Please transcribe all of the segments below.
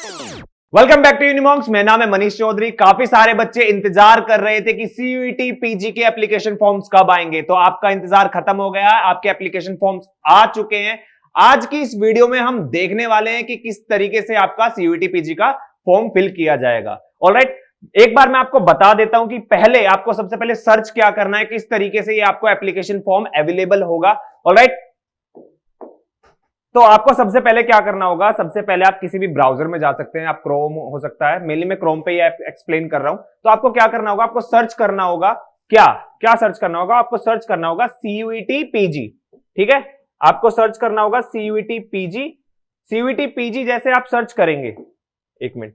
Welcome back to यूनिमॉन्क्स। मेरा नाम है मनीष चौधरी। काफी सारे बच्चे इंतजार कर रहे थे कि सीयूईटी पीजी के एप्लीकेशन फॉर्म्स कब आएंगे, तो आपका इंतजार खत्म हो गया है। आपके एप्लीकेशन फॉर्म्स आ चुके हैं। आज की इस वीडियो में हम देखने वाले हैं कि किस तरीके से आपका सीयूईटी पीजी का फॉर्म फिल किया जाएगा। ऑलराइट, एक बार मैं आपको बता देता हूं कि पहले आपको सबसे पहले सर्च क्या करना है, किस तरीके से ये आपको एप्लीकेशन फॉर्म अवेलेबल होगा। ऑलराइट, तो आपको सबसे पहले क्या करना होगा, सबसे पहले आप किसी भी ब्राउजर में जा सकते हैं। आप क्रोम हो सकता है, मेनली मैं क्रोम पे ही एक्सप्लेन कर रहा हूं। तो आपको क्या करना होगा, आपको सर्च करना होगा। क्या क्या सर्च करना होगा, आपको सर्च करना होगा सीयूईटी पीजी। ठीक है, आपको सर्च करना होगा सीयूईटी पीजी। सीयूईटी पीजी जैसे आप सर्च करेंगे, एक मिनट,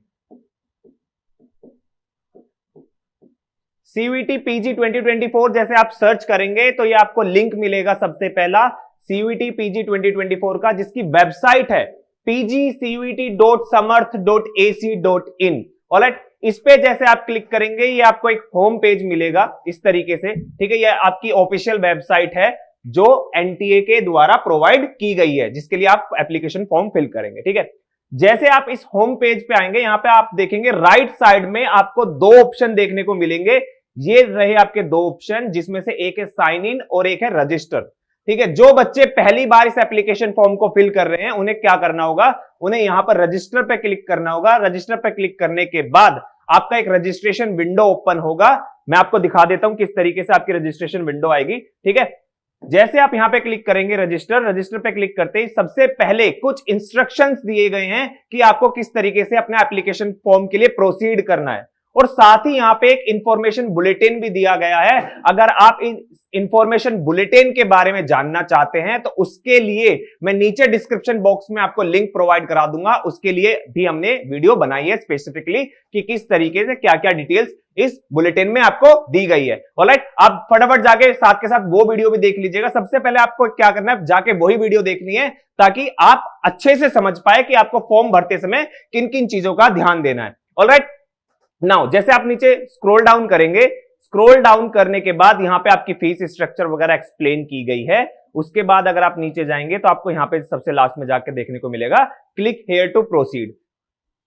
सीयूईटी पीजी 2024 जैसे आप सर्च करेंगे तो ये आपको लिंक मिलेगा सबसे पहला सीयूईटी पीजी 2024 का, जिसकी वेबसाइट है pgcuet.samarth.ac.in। ऑलराइट, इस पे जैसे आप क्लिक करेंगे ये आपको एक होम पेज मिलेगा इस तरीके से। ठीक है, ये आपकी ऑफिशियल वेबसाइट है जो एनटीए के द्वारा प्रोवाइड की गई है, जिसके लिए आप एप्लीकेशन फॉर्म फिल करेंगे। ठीक है, जैसे आप इस होम पेज पे आएंगे, यहां पे आप देखेंगे राइट साइड में आपको दो ऑप्शन देखने को मिलेंगे। ये रहे आपके दो ऑप्शन, जिसमें से एक है साइन इन और एक है रजिस्टर। ठीक है, जो बच्चे पहली बार इस एप्लीकेशन फॉर्म को फिल कर रहे हैं उन्हें क्या करना होगा, उन्हें यहां पर रजिस्टर पे क्लिक करना होगा। रजिस्टर पे क्लिक करने के बाद आपका एक रजिस्ट्रेशन विंडो ओपन होगा। मैं आपको दिखा देता हूं किस तरीके से आपकी रजिस्ट्रेशन विंडो आएगी। ठीक है, जैसे आप यहां पे क्लिक करेंगे रजिस्टर पे क्लिक करते ही सबसे पहले कुछ इंस्ट्रक्शंस दिए गए हैं कि आपको किस तरीके से अपने एप्लीकेशन फॉर्म के लिए प्रोसीड करना है, और साथ ही यहां पे एक इंफॉर्मेशन बुलेटिन भी दिया गया है। अगर आप इन इंफॉर्मेशन बुलेटिन के बारे में जानना चाहते हैं तो उसके लिए मैं नीचे डिस्क्रिप्शन बॉक्स में आपको लिंक प्रोवाइड करा दूंगा। उसके लिए भी हमने वीडियो बनाई है स्पेसिफिकली कि किस तरीके से क्या क्या डिटेल्स इस बुलेटिन में आपको दी गई है। ऑलराइट, आप फटाफट जाके साथ के साथ वो वीडियो भी देख लीजिएगा। सबसे पहले आपको क्या करना है, जाके वही वीडियो देखनी है ताकि आप अच्छे से समझ पाए कि आपको फॉर्म भरते समय किन किन चीजों का ध्यान देना है। ऑलराइट, नाउ जैसे आप नीचे स्क्रॉल डाउन करेंगे, स्क्रॉल डाउन करने के बाद यहां पे आपकी फीस स्ट्रक्चर वगैरह एक्सप्लेन की गई है। उसके बाद अगर आप नीचे जाएंगे तो आपको यहां पे सबसे लास्ट में जाकर देखने को मिलेगा क्लिक हेयर टू प्रोसीड।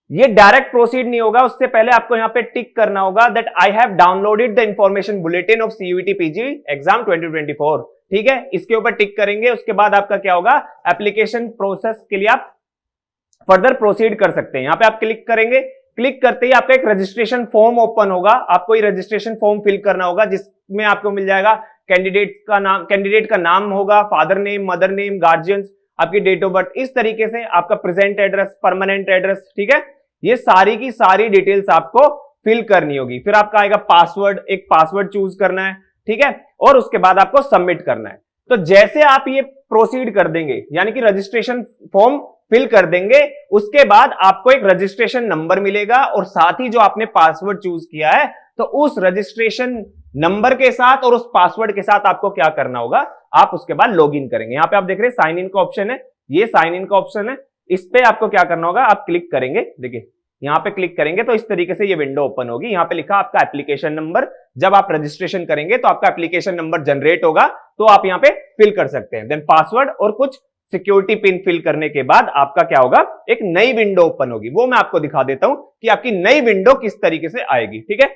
ये डायरेक्ट प्रोसीड नहीं होगा, उससे पहले आपको यहां पे टिक करना होगा that I have downloaded the information bulletin of CUET PG exam 2024। ठीक है, इसके ऊपर टिक करेंगे। उसके बाद आपका क्या होगा, एप्लीकेशन प्रोसेस के लिए आप फर्दर प्रोसीड कर सकते हैं। यहां पे आप क्लिक करेंगे, क्लिक करते ही आपका एक रजिस्ट्रेशन फॉर्म ओपन होगा। आपको ये रजिस्ट्रेशन फॉर्म फिल करना होगा, जिसमें आपको मिल जाएगा कैंडिडेट का नाम होगा, father name, mother name, guardians, आपकी डेट ऑफ बर्थ, इस तरीके से आपका प्रेजेंट एड्रेस, परमानेंट एड्रेस। ठीक है, ये सारी की सारी डिटेल्स आपको फिल करनी होगी। फिर आपका आएगा पासवर्ड, एक पासवर्ड चूज करना है। ठीक है, और उसके बाद आपको सबमिट करना है। तो जैसे आप ये प्रोसीड कर देंगे, यानी कि रजिस्ट्रेशन फॉर्म फिल कर देंगे, उसके बाद आपको एक रजिस्ट्रेशन नंबर मिलेगा और साथ ही जो आपने पासवर्ड चूज किया है तो उस रजिस्ट्रेशन नंबर के साथ और उस पासवर्ड के साथ आपको क्या करना होगा, आप उसके बाद लॉग इन करेंगे। यहां पे आप देख रहे हैं साइन इन का ऑप्शन है, ये साइन इन का ऑप्शन है। इस पे आपको क्या करना होगा, आप क्लिक करेंगे, देखिए यहां पे क्लिक करेंगे तो इस तरीके से ये विंडो ओपन होगी। यहां पे लिखा आपका एप्लीकेशन नंबर। जब आप रजिस्ट्रेशन करेंगे तो आपका एप्लीकेशन नंबर जनरेट होगा, तो आप यहां पे फिल कर सकते हैं। देन पासवर्ड और कुछ सिक्योरिटी पिन फिल करने के बाद आपका क्या होगा, एक नई विंडो ओपन होगी। वो मैं आपको दिखा देता हूं कि आपकी नई विंडो किस तरीके से आएगी। ठीक है,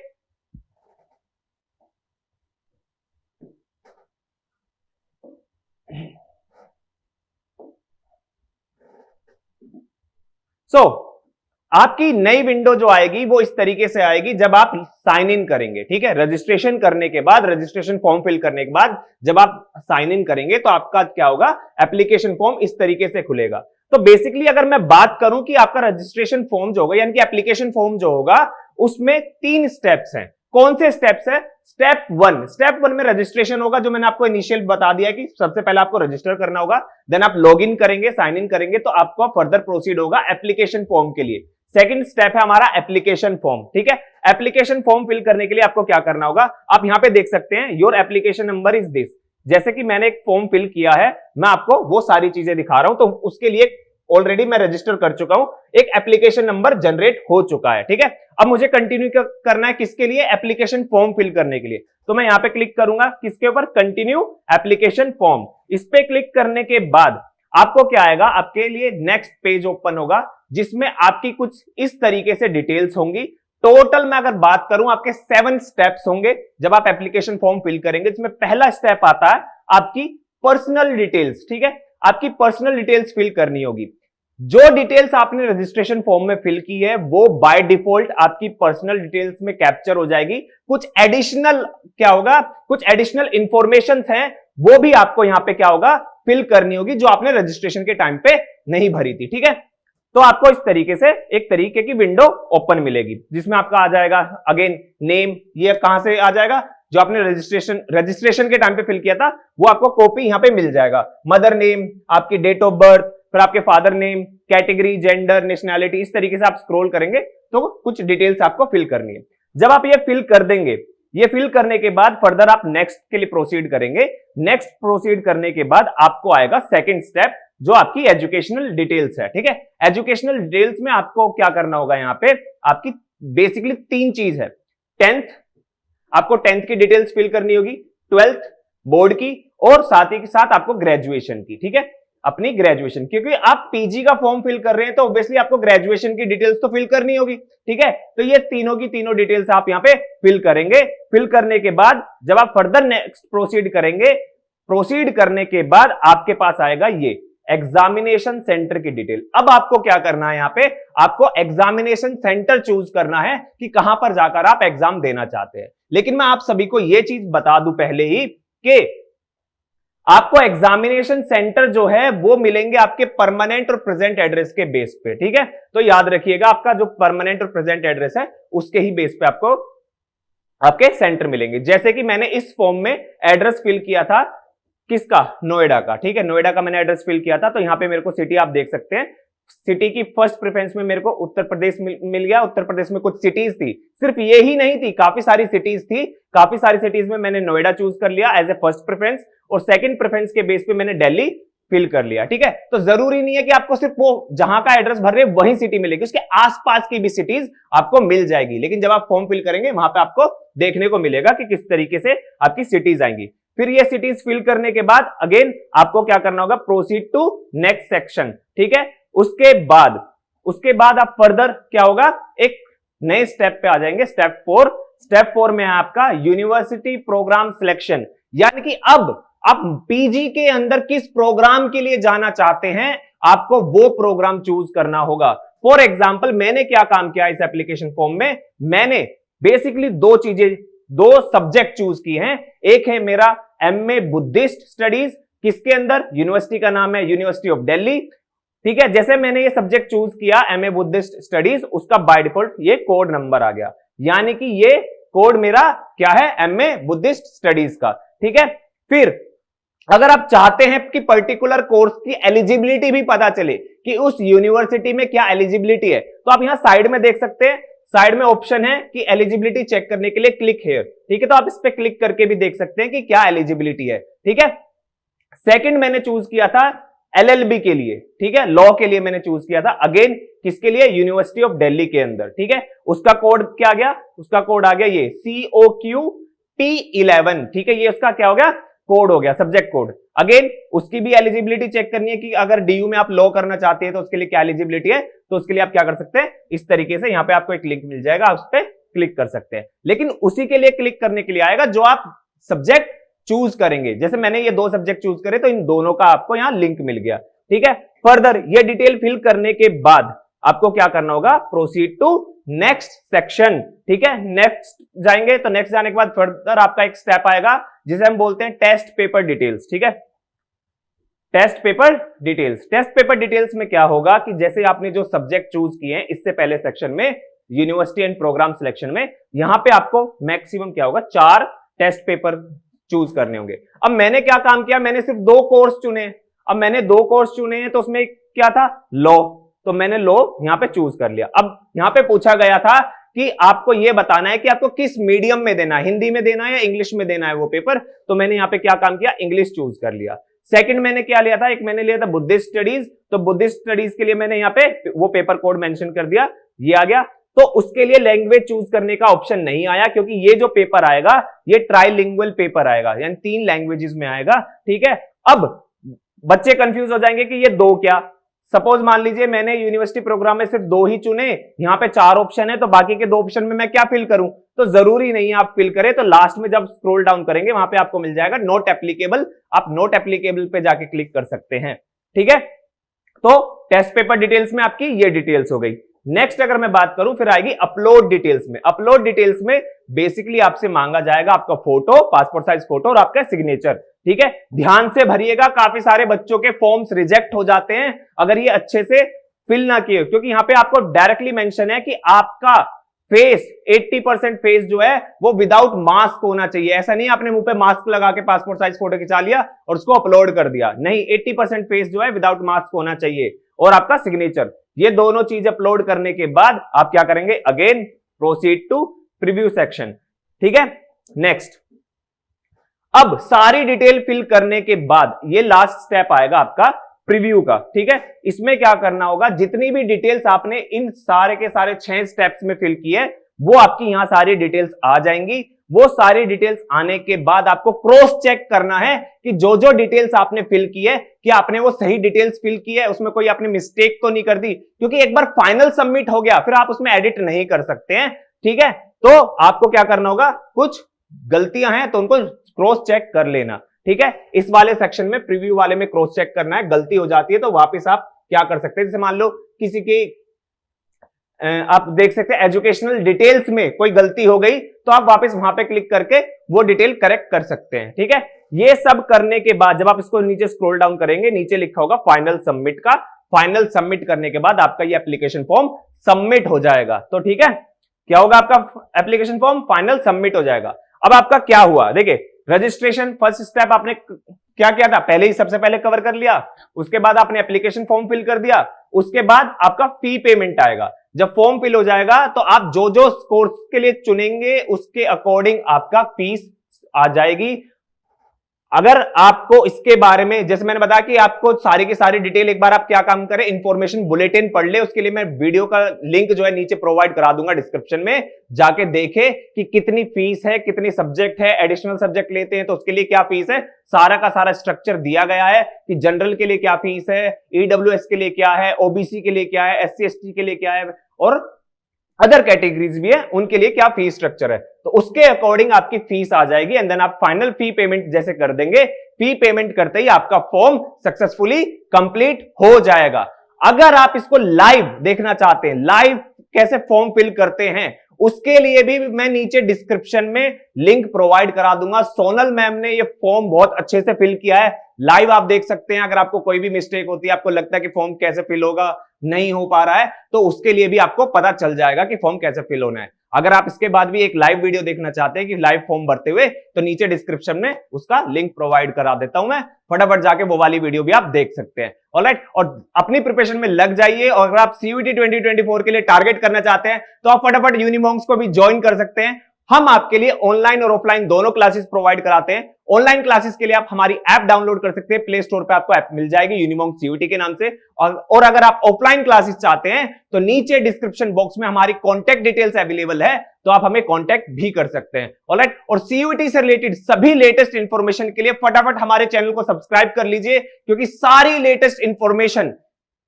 आपकी नई विंडो जो आएगी वो इस तरीके से आएगी जब आप साइन इन करेंगे। ठीक है, रजिस्ट्रेशन करने के बाद, रजिस्ट्रेशन फॉर्म फिल करने के बाद जब आप साइन इन करेंगे तो आपका क्या होगा, एप्लीकेशन फॉर्म इस तरीके से खुलेगा। तो बेसिकली अगर मैं बात करूं कि आपका रजिस्ट्रेशन फॉर्म जो होगा, यानी कि एप्लीकेशन फॉर्म जो होगा, उसमें 3 स्टेप्स हैं। कौन से स्टेप्स है, स्टेप 1, स्टेप 1 में रजिस्ट्रेशन होगा, जो मैंने आपको इनिशियल बता दिया कि सबसे पहले आपको रजिस्टर करना होगा, देन आप लॉग इन करेंगे, साइन इन करेंगे तो आपको फर्दर प्रोसीड होगा एप्लीकेशन फॉर्म के लिए। सेकंड स्टेप है हमारा एप्लीकेशन फॉर्म। ठीक है, एप्लीकेशन फॉर्म फिल करने के लिए आपको क्या करना होगा, आप यहां पे देख सकते हैं your application number is this. जैसे कि मैंने एक फॉर्म फिल किया है, मैं आपको वो सारी चीजें दिखा रहा हूं, तो उसके लिए ऑलरेडी मैं रजिस्टर कर चुका हूं, एक एप्लीकेशन नंबर जनरेट हो चुका है। ठीक है, अब मुझे कंटिन्यू करना है किसके लिए, एप्लीकेशन फॉर्म फिल करने के लिए। तो मैं यहां पे क्लिक करूंगा किसके ऊपर, कंटिन्यू एप्लीकेशन फॉर्म। इस पे क्लिक करने के बाद आपको क्या आएगा, आपके लिए नेक्स्ट पेज ओपन होगा जिसमें आपकी कुछ इस तरीके से डिटेल्स होंगी। टोटल में अगर बात करूं आपके 7 स्टेप्स होंगे जब आप एप्लीकेशन फॉर्म फिल करेंगे, जिसमें पहला स्टेप आता है आपकी पर्सनल डिटेल्स। ठीक है, आपकी पर्सनल डिटेल्स फिल करनी होगी। जो डिटेल्स आपने रजिस्ट्रेशन फॉर्म में फिल की है वो बाय डिफॉल्ट आपकी पर्सनल डिटेल्स में कैप्चर हो जाएगी। कुछ एडिशनल क्या होगा, कुछ एडिशनल इंफॉर्मेशन हैं वो भी आपको यहां पे क्या होगा, फिल करनी होगी, जो आपने रजिस्ट्रेशन के टाइम पे नहीं भरी थी। ठीक है, तो आपको इस तरीके से एक तरीके की विंडो ओपन मिलेगी जिसमें आपका आ जाएगा अगेन नेम, ये कहां से आ जाएगा, जो आपने रजिस्ट्रेशन के टाइम पे फिल किया था वो आपको कॉपी यहां पे मिल जाएगा। मदर नेम, आपकी डेट ऑफ बर्थ, फिर आपके father name, category, gender, nationality, इस तरीके से आप स्क्रॉल करेंगे तो कुछ डिटेल्स आपको फिल करनी है। जब आप ये फिल कर देंगे, ये फिल करने के बाद फर्दर आप नेक्स्ट के लिए प्रोसीड करेंगे। नेक्स्ट प्रोसीड करने के बाद आपको आएगा सेकंड स्टेप, जो आपकी एजुकेशनल डिटेल्स है। ठीक है, एजुकेशनल डिटेल्स में आपको क्या करना होगा, यहां पे आपकी बेसिकली 3 चीज है। 10th, आपको 10th की डिटेल्स फिल करनी होगी, 12th बोर्ड की, और साथ ही के साथ आपको ग्रेजुएशन की। ठीक है, अपनी ग्रेजुएशन, क्योंकि आप पीजी का फॉर्म फिल कर रहे हैं तो ऑब्वियसली आपको ग्रेजुएशन की डिटेल्स तो फिल करनी होगी। ठीक है, तो ये तीनों की तीनों डिटेल्स आप यहां पे फिल करेंगे। फिल करने के बाद जब आप फर्दर नेक्स्ट प्रोसीड करेंगे, प्रोसीड करने के बाद आपके पास आएगा ये एग्जामिनेशन सेंटर की डिटेल। अब आपको क्या करना है, यहां पे आपको एग्जामिनेशन सेंटर चूज करना है कि कहां पर जाकर आप एग्जाम देना चाहते हैं। लेकिन मैं आप सभी को यह चीज बता दूं पहले ही कि आपको एग्जामिनेशन सेंटर जो है वो मिलेंगे आपके परमानेंट और प्रेजेंट एड्रेस के बेस पे। ठीक है, तो याद रखिएगा आपका जो परमानेंट और प्रेजेंट एड्रेस है उसके ही बेस पे आपको आपके सेंटर मिलेंगे। जैसे कि मैंने इस फॉर्म में एड्रेस फिल किया था, किसका, नोएडा का। ठीक है, नोएडा का मैंने एड्रेस फिल किया था, तो यहां पे मेरे को सिटी आप देख सकते हैं। सिटी की फर्स्ट प्रेफरेंस में मेरे को उत्तर प्रदेश मिल गया। उत्तर प्रदेश में कुछ सिटीज थी, सिर्फ ये ही नहीं थी, काफी सारी सिटीज थी। काफी सारी सिटीज में मैंने नोएडा चूज कर लिया एज ए फर्स्ट प्रेफरेंस, और सेकंड प्रेफरेंस के बेस पे मैंने दिल्ली फिल कर लिया। ठीक है, तो जरूरी नहीं है कि आपको सिर्फ वो जहां का एड्रेस भर रहे वही सिटी मिलेगी, उसके आसपास की भी सिटीज आपको मिल जाएगी। लेकिन जब आप फॉर्म फिल करेंगे वहां पे आपको देखने को मिलेगा कि किस तरीके से आपकी सिटीज आएंगी। फिर ये सिटीज फिल करने के बाद अगेन आपको क्या करना होगा, प्रोसीड टू नेक्स्ट सेक्शन। ठीक है, उसके बाद आप फर्दर क्या होगा, एक नए स्टेप पे आ जाएंगे, स्टेप 4। स्टेप 4 में है आपका यूनिवर्सिटी प्रोग्राम सिलेक्शन, यानी कि अब आप पीजी के अंदर किस प्रोग्राम के लिए जाना चाहते हैं आपको वो प्रोग्राम चूज करना होगा। फॉर एग्जाम्पल मैंने क्या काम किया इस एप्लीकेशन फॉर्म में, मैंने बेसिकली दो सब्जेक्ट चूज किए हैं। एक है मेरा एमए बुद्धिस्ट स्टडीज, किसके अंदर, यूनिवर्सिटी का नाम है यूनिवर्सिटी ऑफ दिल्ली। ठीक है, जैसे मैंने ये सब्जेक्ट चूज किया एमए बुद्धिस्ट स्टडीज, उसका बाय डिफॉल्ट ये कोड नंबर आ गया, यानी कि ये कोड मेरा क्या है, एमए बुद्धिस्ट स्टडीज का। ठीक है, फिर अगर आप चाहते हैं कि पर्टिकुलर कोर्स की एलिजिबिलिटी भी पता चले कि उस यूनिवर्सिटी में क्या एलिजिबिलिटी है, तो आप यहां साइड में देख सकते हैं, साइड में ऑप्शन है कि एलिजिबिलिटी चेक करने के लिए क्लिक हियर। ठीक है, तो आप इस पे क्लिक करके भी देख सकते हैं कि क्या एलिजिबिलिटी है। ठीक है, सेकंड मैंने चूज किया था एलएलबी के लिए। ठीक है, लॉ के लिए मैंने चूज किया था, अगेन किसके लिए, यूनिवर्सिटी ऑफ दिल्ली के अंदर। ठीक है, उसका कोड क्या आ गया, उसका कोड आ गया ये COQT11। ठीक है, ये उसका क्या हो गया, कोड हो गया, सब्जेक्ट कोड। अगेन उसकी भी एलिजिबिलिटी चेक करनी है कि अगर डीयू में आप लॉ करना चाहते हैं तो उसके लिए क्या एलिजिबिलिटी है, तो उसके लिए आप क्या कर सकते हैं, इस तरीके से यहां पे आपको एक लिंक मिल जाएगा, आप उस पर क्लिक कर सकते हैं। लेकिन उसी के लिए क्लिक करने के लिए आएगा जो आप सब्जेक्ट चूज करेंगे। जैसे मैंने ये 2 सब्जेक्ट चूज करे तो इन दोनों का आपको यहां लिंक मिल गया। ठीक है, फर्दर ये डिटेल फिल करने के बाद आपको क्या करना होगा, प्रोसीड टू नेक्स्ट सेक्शन। ठीक है, नेक्स्ट जाएंगे, तो नेक्स्ट जाने के बाद फर्दर आपका एक स्टेप आएगा जिसे हम बोलते हैं टेस्ट पेपर डिटेल्स। ठीक है, test paper details. Test paper details में क्या होगा कि जैसे आपने जो सब्जेक्ट चूज किए हैं इससे पहले सेक्शन में यूनिवर्सिटी एंड प्रोग्राम सिलेक्शन में, यहां पे आपको मैक्सिमम क्या होगा, 4 टेस्ट पेपर चूज करने होंगे। अब मैंने क्या काम किया, मैंने सिर्फ 2 कोर्स चुने। अब मैंने 2 कोर्स चुने हैं तो उसमें क्या था, लॉ, तो मैंने लॉ यहां पे चूज कर लिया। अब यहां पे पूछा गया था कि आपको यह बताना है कि आपको किस मीडियम में देना है, हिंदी में देना है या इंग्लिश में देना है वो पेपर, तो मैंने यहां पे क्या काम किया, इंग्लिश चूज कर लिया। सेकंड मैंने क्या लिया था, एक मैंने लिया था बुद्धिस्ट स्टडीज, तो बुद्धिस्ट स्टडीज के लिए मैंने यहाँ पे वो पेपर कोड मेंशन कर दिया, ये आ गया। तो उसके लिए लैंग्वेज चूज करने का ऑप्शन नहीं आया, क्योंकि ये जो पेपर आएगा ये ट्राइलिंगुअल पेपर आएगा, यानी 3 लैंग्वेजेस में आएगा। ठीक है, अब बच्चे कंफ्यूज हो जाएंगे कि ये 2 क्या। सपोज मान लीजिए मैंने यूनिवर्सिटी प्रोग्राम में सिर्फ 2 ही चुने, यहां पे 4 ऑप्शन है, तो बाकी के 2 ऑप्शन में मैं क्या फिल करूं? तो जरूरी नहीं है आप फिल करें, तो लास्ट में जब स्क्रॉल डाउन करेंगे वहां पे आपको मिल जाएगा नॉट एप्लीकेबल, आप नॉट एप्लीकेबल पे जाके क्लिक कर सकते हैं। ठीक है, तो टेस्ट पेपर डिटेल्स में आपकी ये डिटेल्स हो गई। नेक्स्ट अगर मैं बात करूं फिर आएगी अपलोड डिटेल्स में। अपलोड डिटेल्स में बेसिकली आपसे मांगा जाएगा आपका फोटो, पासपोर्ट साइज फोटो और आपका सिग्नेचर। ठीक है, ध्यान से भरिएगा, काफी सारे बच्चों के फॉर्म्स रिजेक्ट हो जाते हैं अगर ये अच्छे से फिल ना किए, क्योंकि यहां पे आपको डायरेक्टली मेंशन है कि आपका फेस 80% फेस जो है वो विदाउट मास्क होना चाहिए। ऐसा नहीं आपने मुंह पे मास्क लगा के पासपोर्ट साइज फोटो खिंचा लिया और उसको अपलोड कर दिया, नहीं, 80% फेस जो है विदाउट मास्क होना चाहिए, और आपका सिग्नेचर। ये दोनों चीज अपलोड करने के बाद आप क्या करेंगे? Again proceed to preview section. ठीक है, नेक्स्ट, अब सारी डिटेल फिल करने के बाद ये लास्ट स्टेप आएगा आपका प्रीव्यू का। ठीक है, इसमें क्या करना होगा? जितनी भी डिटेल्स आपने इन सारे के सारे 6 स्टेप्स में फिल की है वो आपकी यहां सारी डिटेल्स आ जाएंगी। वो सारी डिटेल्स आने के बाद आपको क्रॉस चेक करना है कि जो जो डिटेल्स आपने फिल की है कि आपने वो सही डिटेल्स फिल की है, उसमें कोई आपने मिस्टेक तो नहीं कर दी, क्योंकि एक बार फाइनल सबमिट हो गया फिर आप उसमें एडिट नहीं कर सकते हैं। ठीक है, तो आपको क्या करना होगा? कुछ गलतियां हैं तो उनको क्रॉस चेक कर लेना। ठीक है, इस वाले सेक्शन में प्रीव्यू वाले में क्रॉस चेक करना है, गलती हो जाती है तो वापस आप क्या कर सकते हैं? जैसे मान लो किसी की आप देख सकते हैं एजुकेशनल डिटेल्स में कोई गलती हो गई तो आप वापस वहां पे क्लिक करके वो डिटेल करेक्ट कर सकते हैं। ठीक है, ये सब करने के बाद जब आप इसको नीचे स्क्रॉल डाउन करेंगे नीचे लिखा होगा फाइनल सबमिट का। फाइनल सबमिट करने के बाद आपका ये एप्लीकेशन फॉर्म सबमिट हो जाएगा। तो ठीक है, क्या होगा? आपका एप्लीकेशन फॉर्म फाइनल सबमिट हो जाएगा। अब आपका क्या हुआ? देखिए, रजिस्ट्रेशन फर्स्ट स्टेप आपने क्या किया था? पहले ही सबसे पहले कवर कर लिया। उसके बाद आपने एप्लीकेशन फॉर्म फिल कर दिया। उसके बाद आपका फी पेमेंट आएगा। जब फॉर्म फिल हो जाएगा तो आप जो जो कोर्स के लिए चुनेंगे उसके अकॉर्डिंग आपका फीस आ जाएगी। अगर आपको इसके बारे में, जैसे मैंने बताया कि आपको सारी की सारी डिटेल, एक बार आप क्या काम करें, इंफॉर्मेशन बुलेटिन पढ़ ले, उसके लिए मैं वीडियो का लिंक जो है नीचे प्रोवाइड करा दूंगा डिस्क्रिप्शन में, जाके देखे कि कितनी फीस है, कितनी सब्जेक्ट है, एडिशनल सब्जेक्ट लेते हैं तो उसके लिए क्या फीस है, सारा का सारा स्ट्रक्चर दिया गया है कि जनरल के लिए क्या फीस है, ईडब्ल्यूएस के लिए क्या है, ओबीसी के लिए क्या है, एससी एसटी के लिए क्या है, और अदर कैटेगरीज भी है उनके लिए क्या फीस स्ट्रक्चर है, तो उसके अकॉर्डिंग आपकी फीस आ जाएगी। एंड देन आप फाइनल फी पेमेंट जैसे कर देंगे, फी पेमेंट करते ही आपका फॉर्म सक्सेसफुली कंप्लीट हो जाएगा। अगर आप इसको लाइव देखना चाहते हैं, लाइव कैसे फॉर्म फिल करते हैं, उसके लिए भी मैं नीचे डिस्क्रिप्शन में लिंक प्रोवाइड करा दूंगा। सोनल मैम ने ये फॉर्म बहुत अच्छे से फिल किया है, लाइव आप देख सकते हैं। अगर आपको कोई भी मिस्टेक होती है, आपको लगता है कि फॉर्म कैसे फिल होगा, नहीं हो पा रहा है, तो उसके लिए भी आपको पता चल जाएगा कि फॉर्म कैसे फिल होना है। अगर आप इसके बाद भी एक लाइव वीडियो देखना चाहते हैं कि लाइव फॉर्म भरते हुए, तो नीचे डिस्क्रिप्शन में उसका लिंक प्रोवाइड करा देता हूं मैं, फटाफट जाके वो वाली वीडियो भी आप देख सकते हैं। ऑलराइट, और अपनी प्रिपरेशन में लग जाइए। और अगर आप सीयूईटी 2024 के लिए टारगेट करना चाहते हैं तो आप फटाफट यूनिमॉन्क्स को भी ज्वाइन कर सकते हैं। हम आपके लिए ऑनलाइन और ऑफलाइन दोनों क्लासेस प्रोवाइड कराते हैं। ऑनलाइन क्लासेस के लिए आप हमारी ऐप डाउनलोड कर सकते हैं, प्ले स्टोर पे आपको ऐप मिल जाएगी यूनिमॉन्क सीयूईटी के नाम से। और अगर आप ऑफलाइन क्लासेस चाहते हैं तो नीचे डिस्क्रिप्शन बॉक्स में हमारी कॉन्टैक्ट डिटेल्स अवेलेबल है, तो आप हमें कॉन्टैक्ट भी कर सकते हैं। ऑलराइट, और सीयूईटी से रिलेटेड सभी लेटेस्ट इंफॉर्मेशन के लिए फटाफट हमारे चैनल को सब्सक्राइब कर लीजिए, क्योंकि सारी लेटेस्ट इंफॉर्मेशन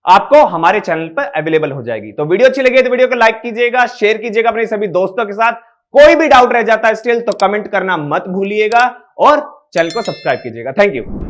आपको हमारे चैनल पर अवेलेबल हो जाएगी। तो वीडियो अच्छी लगी तो वीडियो को लाइक कीजिएगा, शेयर कीजिएगा अपने सभी दोस्तों के साथ। कोई भी डाउट रह जाता है स्टिल तो कमेंट करना मत भूलिएगा और चैनल को सब्सक्राइब कीजिएगा। Thank you.